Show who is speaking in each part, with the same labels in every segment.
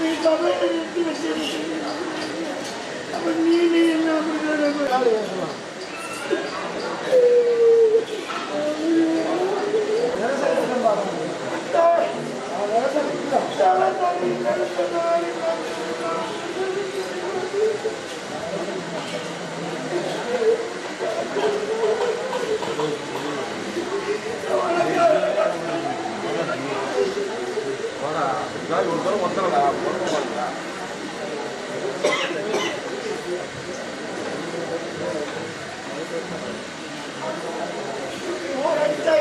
Speaker 1: நீ சபையை நிறுத்தி வச்சிருக்கீங்க. அப்ப நீ என்ன பேசலாம்?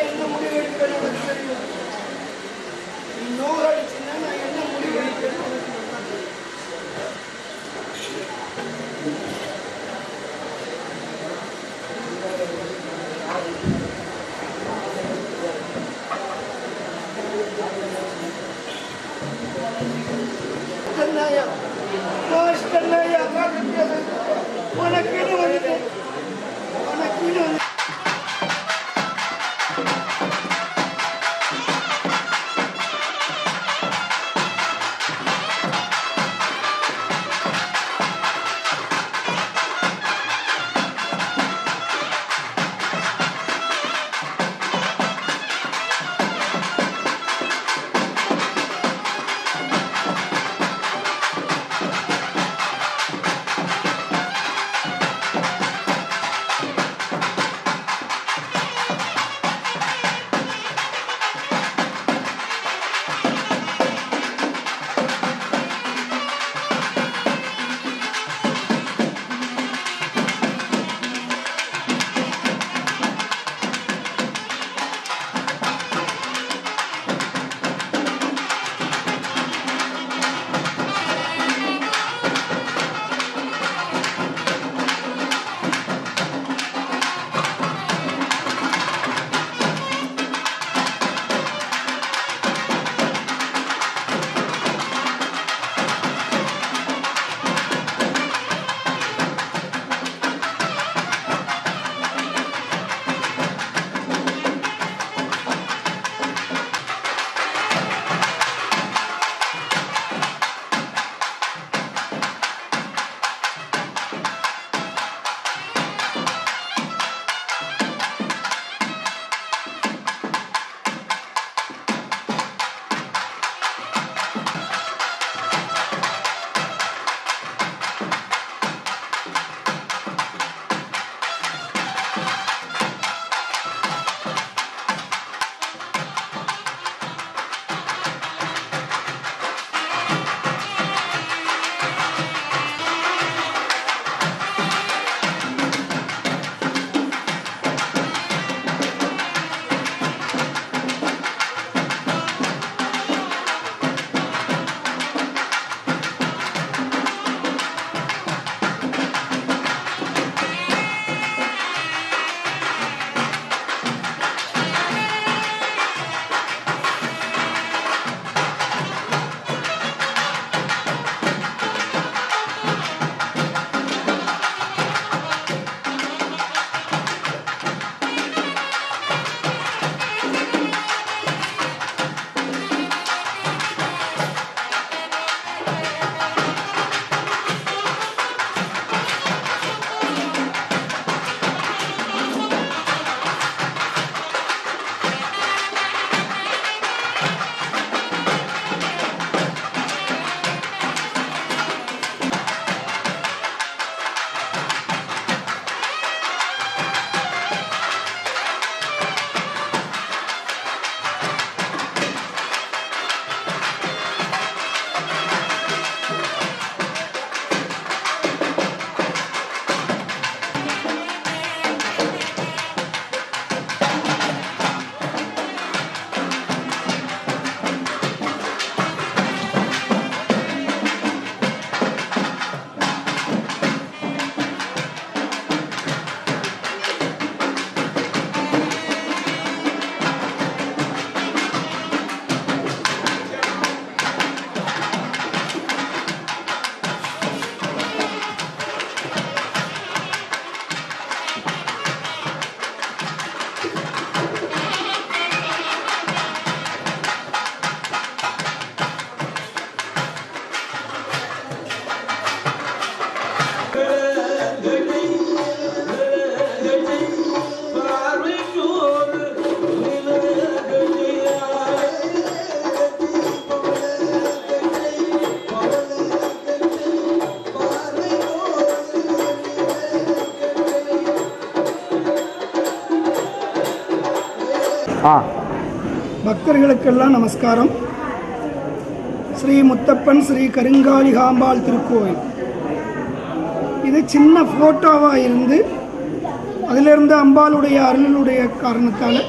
Speaker 1: என்ன முடிவு எடுக்கிறேன்? நூறு அடிச்சுன்னா நான் என்ன முடிவு எடுக்கிறேன்? உனக்கு வந்து பக்தர்களுக்கெல்லாம் நமஸ்காரம். ஸ்ரீ முத்தப்பன் ஸ்ரீ கருங்காளிகாம்பாள் திருக்கோவில். இது சின்ன ஃபோட்டோவாக இருந்து அதிலிருந்து அம்பாளுடைய அருளுடைய காரணத்தால்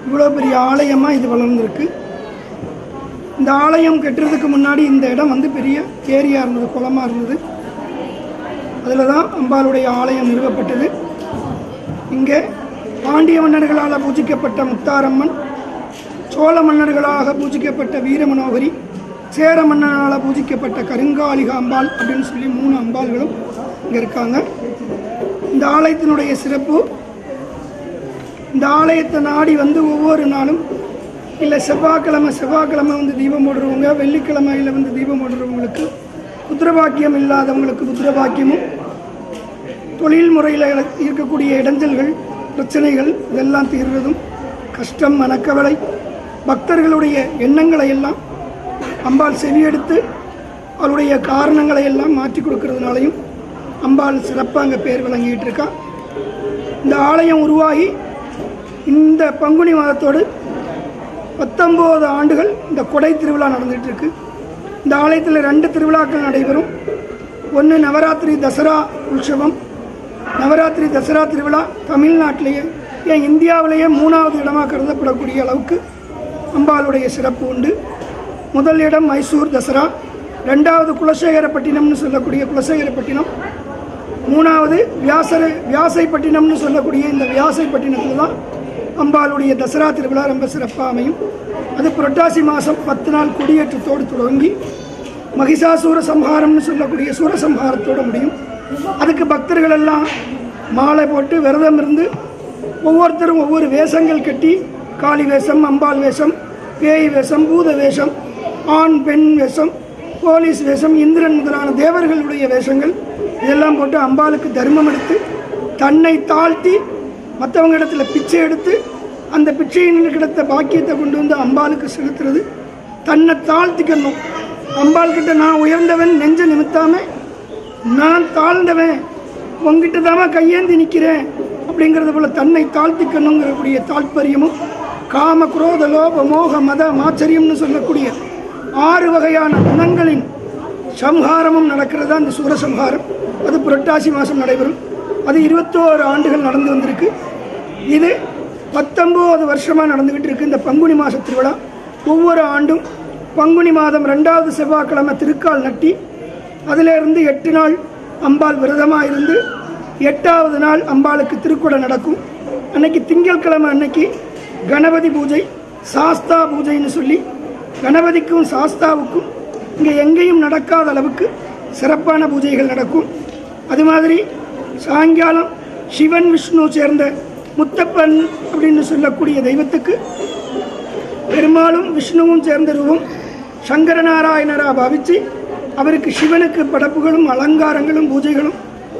Speaker 1: இவ்வளோ பெரிய ஆலயமாக இது வளர்ந்துருக்கு. இந்த ஆலயம் கட்டுறதுக்கு முன்னாடி இந்த இடம் வந்து பெரிய ஏரியா இருந்தது, குளமாக இருந்தது. அதில் தான் அம்பாளுடைய ஆலயம் நிறுவப்பட்டது. இங்கே பாண்டிய மன்னர்களால் பூஜிக்கப்பட்ட முத்தாரம்மன், சோழ மன்னர்களாக பூஜிக்கப்பட்ட வீரமனோகரி, சேர மன்னனால் பூஜிக்கப்பட்ட கருங்காளிகாம்பாள் அப்படின்னு சொல்லி 3 அம்பாள்களும் இங்கே இருக்காங்க. இந்த ஆலயத்தினுடைய சிறப்பு, இந்த ஆலயத்தை நாடி வந்து ஒவ்வொரு நாளும் இல்லை செவ்வாய்க்கிழமை வந்து தீபம் போடுறவங்க, வெள்ளிக்கிழமையில் வந்து தீபம் போடுறவங்களுக்கு, புத்திரபாக்கியம் இல்லாதவங்களுக்கு புத்திரபாக்கியமும், தொழில் முறையில் இருக்கக்கூடிய இடைஞ்சல்கள் பிரச்சனைகள் இதெல்லாம் தீர்வதும், கஷ்டம் மனக்கவலை பக்தர்களுடைய எண்ணங்களை எல்லாம் அம்பாள் செவியெடுத்து அவருடைய காரணங்களை எல்லாம் மாற்றி கொடுக்கறதுனாலையும் அம்பாள் சிறப்பாக அங்கே பேர் விளங்கிட்டு இருக்கா. இந்த ஆலயம் உருவாகி இந்த பங்குனி மாதத்தோடு 19 ஆண்டுகள் இந்த கொடை திருவிழா நடந்துகிட்டு இருக்கு. இந்த ஆலயத்தில் 2 திருவிழாக்கள் நடைபெறும். ஒன்று நவராத்திரி தசரா உற்சவம். நவராத்திரி தசரா திருவிழா தமிழ்நாட்டிலேயே, ஏன் இந்தியாவிலேயே 3வது இடமாக கருதப்படக்கூடிய அளவுக்கு அம்பாளுடைய சிறப்பு உண்டு. முதல் இடம் மைசூர் தசரா, 2வது குலசேகரப்பட்டினம்னு சொல்லக்கூடிய குலசேகரப்பட்டினம், 3வது வியாசைப்பட்டினம்னு சொல்லக்கூடிய இந்த வியாசைப்பட்டினத்தில் தான் அம்பாளுடைய தசரா திருவிழா ரொம்ப சிறப்பாக அமையும். அது புரட்டாசி மாதம் 10 நாள் கொடியேற்றத்தோடு தொடங்கி மகிஷாசூர சம்ஹாரம்னு சொல்லக்கூடிய சூரசம்ஹாரத்தோடு முடியும். அதுக்கு பக்தர்கள் எல்லாம் மாலை போட்டு விரதம் இருந்து ஒவ்வொருத்தரும் ஒவ்வொரு வேஷங்கள் கட்டி, காளி வேஷம், அம்பாள் வேஷம், பேய் வேஷம், பூத வேஷம், ஆண் பெண் வேஷம், போலீஸ் வேஷம், இந்திரன் முதலான தேவர்களுடைய வேஷங்கள் இதெல்லாம் போட்டு அம்பாளுக்கு தர்மம் எடுத்து தன்னை தாழ்த்தி மற்றவங்க இடத்துல பிச்சை எடுத்து அந்த பிச்சையின் கிடைத்த பாக்கியத்தை கொண்டு வந்து அம்பாளுக்கு செலுத்துறது. தன்னை தாழ்த்திக்கணும். அம்பாள்கிட்ட நான் உயர்ந்தவன் நெஞ்ச நிமித்தாம நான் தாழ்ந்தவன், உங்ககிட்ட தாம கையேந்தி நிற்கிறேன் அப்படிங்கிறது போல தன்னை தாழ்த்திக்கணுங்கிறக்கூடிய தாற்பயமும், காம குரோத லோப மோக மத மாச்சரியம்னு சொல்லக்கூடிய 6 வகையான குணங்களின் சம்ஹாரமும் நடக்கிறது அந்த சூரசம்ஹாரம். அது புரட்டாசி மாதம் நடைபெறும். அது 21 ஆண்டுகள் நடந்து வந்திருக்கு. இது 19 வருஷமாக நடந்துக்கிட்டு இருக்கு. இந்த பங்குனி மாத திருவிழா ஒவ்வொரு ஆண்டும் பங்குனி மாதம் 2வது செவ்வாய்க்கிழமை திருக்கால் நட்டி அதிலிருந்து 8 நாள் அம்பாள் விரதமாக இருந்து 8வது நாள் அம்பாளுக்கு திருக்குடை நடக்கும். அன்னைக்கு திங்கட்கிழமை அன்னைக்கு கணபதி பூஜை, சாஸ்தா பூஜைன்னு சொல்லி கணபதிக்கும் சாஸ்தாவுக்கும் இங்கே எங்கேயும் நடக்காத அளவுக்கு சிறப்பான பூஜைகள் நடக்கும். அது மாதிரி சாயங்காலம் சிவன் விஷ்ணு சேர்ந்த முத்தப்பன் அப்படின்னு சொல்லக்கூடிய தெய்வத்துக்கு பெருமாளும் விஷ்ணுவும் சேர்ந்த ரூபம் சங்கரநாராயணராக பாவித்து அவருக்கு சிவனுக்கு படைப்புகளும் அலங்காரங்களும் பூஜைகளும்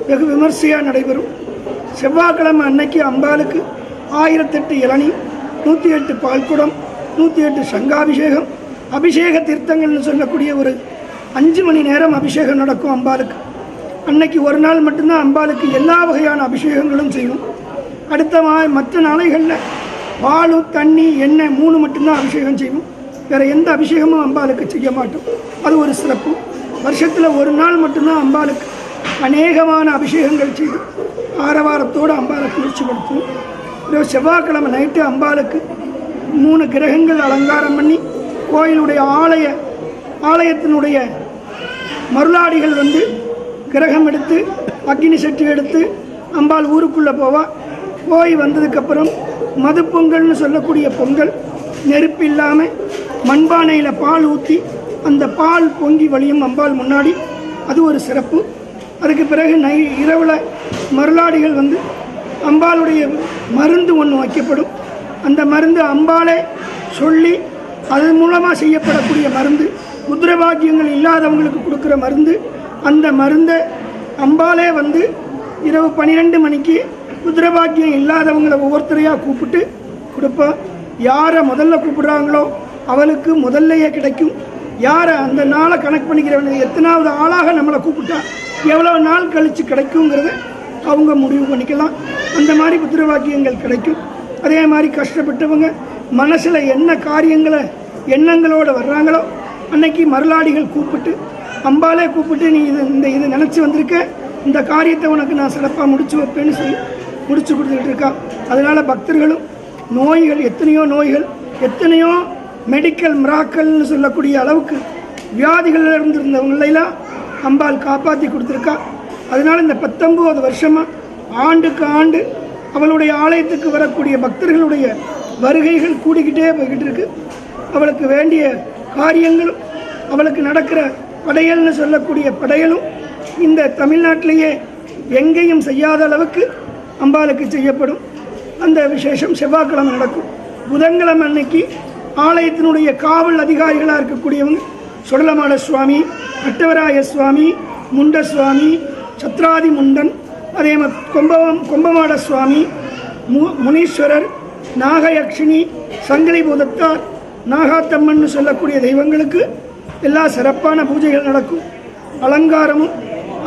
Speaker 1: வெகு விமர்சையாக நடைபெறும். செவ்வாய்க்கிழமை அன்னைக்கு அம்பாளுக்கு 1008 இளநீ, 108 பால்குடம், 108 சங்காபிஷேகம், அபிஷேக தீர்த்தங்கள்னு சொல்லக்கூடிய ஒரு 5 மணி நேரம் அபிஷேகம் நடக்கும் அம்பாளுக்கு. அன்னைக்கு ஒரு நாள் மட்டும்தான் அம்பாளுக்கு எல்லா வகையான அபிஷேகங்களும் செய்வோம். அடுத்த மற்ற நாளைகளில் பாலும் தண்ணி எண்ணெய் 3 மட்டும்தான் அபிஷேகம் செய்வோம். வேறு எந்த அபிஷேகமும் அம்பாளுக்கு செய்ய மாட்டோம். அது ஒரு சிறப்பு. வருஷத்தில் ஒரு நாள் மட்டும்தான் அம்பாளுக்கு அநேகமான அபிஷேகங்கள் செய்து ஆரவாரத்தோடு அம்பாளை குளிர்ச்சிப்படுத்துவோம். செவ்வாய்க்கிழமை நைட்டு அம்பாளுக்கு 3 கிரகங்கள் அலங்காரம் பண்ணி கோயிலுடைய ஆலயத்தினுடைய மருளாடிகள் வந்து கிரகம் எடுத்து அக்னி சட்டி எடுத்து அம்பாள் ஊருக்குள்ளே போய் வந்ததுக்கப்புறம் மது பொங்கல்னு சொல்லக்கூடிய பொங்கல், நெருப்பு இல்லாமல் மண்பானையில் பால் ஊற்றி அந்த பால் பொங்கி வழியும் அம்பாள் முன்னாடி. அது ஒரு சிறப்பு. அதுக்கு பிறகு இரவில் மருளாடிகள் வந்து அம்பாளுடைய மருந்து ஒன்று வைக்கப்படும். அந்த மருந்து அம்பாளே சொல்லி அது மூலமாக செய்யப்படக்கூடிய மருந்து, புத்திரபாக்கியங்கள் இல்லாதவங்களுக்கு கொடுக்குற மருந்து. அந்த மருந்தை அம்பாளே வந்து இரவு 12 மணிக்கு புத்திரபாக்கியம் இல்லாதவங்களை ஒவ்வொருத்தரையாக கூப்பிட்டு கொடுப்போம். யாரை முதல்ல கூப்பிடுறாங்களோ அவளுக்கு முதல்லையே கிடைக்கும். யாரை அந்த நாளை கணக்கு பண்ணிக்கிறவங்க எத்தனாவது ஆளாக நம்மளை கூப்பிட்டா எவ்வளோ நாள் கழித்து கிடைக்குங்கிறத அவங்க முடிவு பண்ணிக்கலாம். அந்த மாதிரி புத்திரவாக்கியங்கள் கிடைக்கும். அதே மாதிரி கஷ்டப்பட்டவங்க மனசில் என்ன காரியங்களை எண்ணங்களோடு வர்றாங்களோ அன்னைக்கு மருளாடிகள் கூப்பிட்டு அம்பாலே கூப்பிட்டு நீ இது நினச்சி வந்திருக்க, இந்த காரியத்தை உனக்கு நான் சிறப்பாக முடிச்சு வைப்பேன்னு சொல்லி முடிச்சு கொடுத்துக்கிட்டு இருக்கா. அதனால் பக்தர்களும் நோய்கள் எத்தனையோ மெடிக்கல் மிராக்கல்னு சொல்லக்கூடிய அளவுக்கு வியாதிகளில் இருந்திருந்தவங்களெல்லாம் அம்பாள் காப்பாற்றி கொடுத்துருக்கா. அதனால் இந்த 19 வருஷமாக ஆண்டுக்கு ஆண்டு அவளுடைய ஆலயத்துக்கு வரக்கூடிய பக்தர்களுடைய வருகைகள் கூடிக்கிட்டே போய்கிட்டு இருக்கு. அவளுக்கு வேண்டிய காரியங்களும் அவளுக்கு நடக்கிற படையல்னு சொல்லக்கூடிய படையலும் இந்த தமிழ்நாட்டிலேயே எங்கேயும் செய்யாத அளவுக்கு அம்பாளுக்கு செய்யப்படும். அந்த விசேஷம் செவ்வாய்க்கிழமை நடக்கும். புதன்கிழமை அன்னைக்கு ஆலயத்தினுடைய காவல் அதிகாரிகளாக இருக்கக்கூடியவங்க சுடலமாட சுவாமி, கட்டவராய சுவாமி, முண்ட சுவாமி, சத்ராதி முண்டன், அதே மாதிரி கொம்பமாட சுவாமி, முனீஸ்வரர், நாகயக்ஷினி, சங்கிலி பூதத்தார், நாகாத்தம்மன் சொல்லக்கூடிய தெய்வங்களுக்கு எல்லா சிறப்பான பூஜைகள் நடக்கும். அலங்காரமும்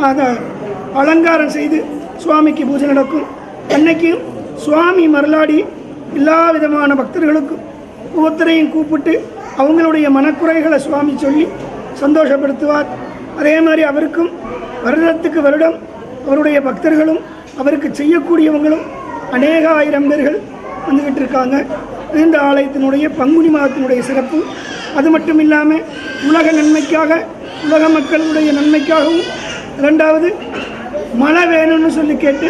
Speaker 1: அதை அலங்காரம் செய்து சுவாமிக்கு பூஜை நடக்கும். அன்னைக்கும் சுவாமி மருளாடி எல்லா விதமான பக்தர்களுக்கும் ஒவ்வொருத்தரையும் கூப்பிட்டு அவங்களுடைய மனக்குறைகளை சுவாமி சொல்லி சந்தோஷப்படுத்துவார். அதே மாதிரி அவருக்கும் வருடத்துக்கு வருடம் அவருடைய பக்தர்களும் அவருக்கு செய்யக்கூடியவங்களும் அநேக ஆயிரம் பேர்கள் வந்துக்கிட்டு இருக்காங்க. இந்த ஆலயத்தினுடைய பங்குனி மாதத்தினுடைய சிறப்பு. அது மட்டும் இல்லாமல் உலக நன்மைக்காக, உலக மக்களுடைய நன்மைக்காகவும், ரெண்டாவது மழை வேணும்னு சொல்லி கேட்டு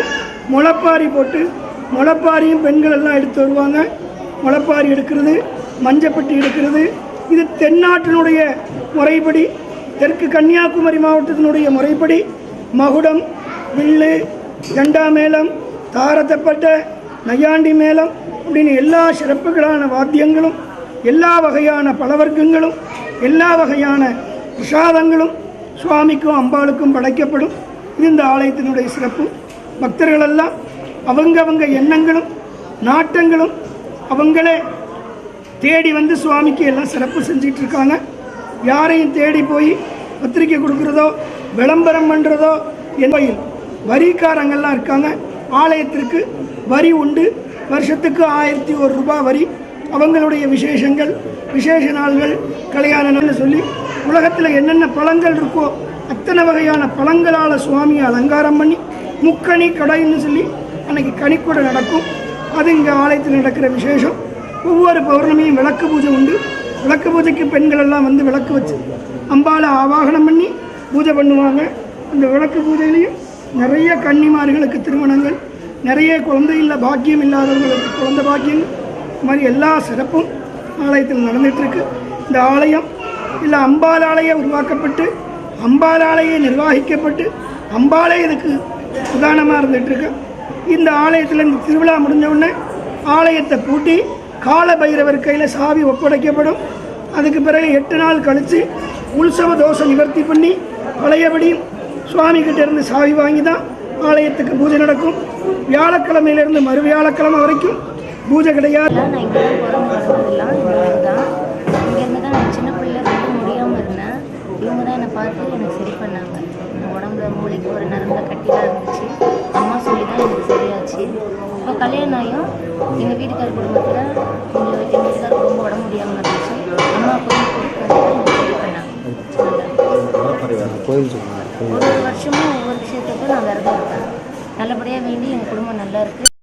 Speaker 1: முளைப்பாரி போட்டு முளைப்பாரியும் பெண்கள் எல்லாம் எடுத்து வருவாங்க. முளைப்பாரி எடுக்கிறது, மஞ்சப்பட்டி எடுக்கிறது, இது தென்னாட்டினுடைய முறைப்படி, தெற்கு கன்னியாகுமரி மாவட்டத்தினுடைய முறைப்படி மகுடம், வில்லு, ஜண்டா மேளம், தாரத்தப்பட்ட நையாண்டி மேளம் அப்படின்னு எல்லா சிறப்புகளான வாத்தியங்களும், எல்லா வகையான பலவர்க்கங்களும், எல்லா வகையான பிரசாதங்களும் சுவாமிக்கும் அம்பாளுக்கும் படைக்கப்படும். இது இந்த ஆலயத்தினுடைய சிறப்பு. பக்தர்களெல்லாம் அவங்க எண்ணங்களும் நாட்டங்களும் அவங்களே தேடி வந்து சுவாமிக்கு எல்லாம் சிறப்பு செஞ்சிட்டு இருக்காங்க. யாரையும் தேடி போய் பத்திரிக்கை கொடுக்குறதோ விளம்பரம் பண்ணுறதோ என்பதில் வரிக்காரங்கள்லாம் இருக்காங்க. ஆலயத்திற்கு வரி உண்டு. வருஷத்துக்கு 1001 ரூபாய் வரி. அவங்களுடைய விசேஷங்கள், விசேஷ நாள்கள், கல்யாண நாள்னு சொல்லி உலகத்தில் என்னென்ன பழங்கள் இருக்கோ அத்தனை வகையான பழங்களால் சுவாமியை அலங்காரம் பண்ணி முக்கணி கடைன்னு சொல்லி அன்றைக்கி கனிக்கூடை நடக்கும். அது இங்கே ஆலயத்தில் நடக்கிற விசேஷம். ஒவ்வொரு பௌர்ணமியும் விளக்கு பூஜை உண்டு. விளக்கு பூஜைக்கு பெண்கள் எல்லாம் வந்து விளக்கு வச்சு அம்பாளை ஆவாகனம் பண்ணி பூஜை பண்ணுவாங்க. அந்த விளக்கு பூஜையிலையும் நிறைய கன்னிமார்களுக்கு திருமணங்கள், நிறைய குழந்தை இல்லை பாக்கியம் இல்லாதவர்களுக்கு குழந்தை பாக்கியம், இது மாதிரி எல்லா சிறப்பும் ஆலயத்தில் நடந்துகிட்ருக்கு. இந்த ஆலயம் இல்லை அம்பாலாலையே உருவாக்கப்பட்டு, அம்பாலாலையே நிர்வாகிக்கப்பட்டு, அம்பாலே இதுக்கு உதாரணமாக இருந்துகிட்ருக்கு. இந்த ஆலயத்தில் இந்த திருவிழா முடிஞ்ச உடனே ஆலயத்தை பூட்டி கால பைரவர் கையில் சாவி ஒப்படைக்கப்படும். அதுக்கு பிறகு 8 நாள் கழித்து உற்சவ தோஷம் நிவர்த்தி பண்ணி பழையபடி சுவாமிகிட்ட இருந்து சாவி வாங்கி தான் ஆலயத்துக்கு பூஜை நடக்கும். வியாழக்கிழமையிலேருந்து மறு வியாழக்கிழமை வரைக்கும் பூஜை கிடையாது.
Speaker 2: நான் இங்கே தான் பிறந்ததெல்லாம் இங்கேருந்து தான் நான் சின்ன பிள்ளைல ரொம்ப முடியாமல் இருந்தேன். இவங்க தான் என்னை பார்த்து எனக்கு சரி பண்ணாங்க. என் உடம்புல மூளைக்கு ஒரு நரம்பில் கட்டிலாம் இருந்துச்சு. அம்மா சொல்லி தான் எனக்கு சரியாச்சு. இப்போ கல்யாணம் ஆகியும் எங்கள் வீட்டுக்கார குடும்பத்தில் எங்கள் வீட்டுக்காரருக்கு ரொம்ப உடம்பு முடியாமல் இருந்துச்சு. அம்மா போய் எனக்கு சரி பண்ணாங்க. ஒரு வருஷமும் ஒவ்வொரு விஷயத்துக்கும் நான் விரதம் இருப்பேன். நல்லபடியாக வேண்டி எங்கள் குடும்பம் நல்லா இருக்குது.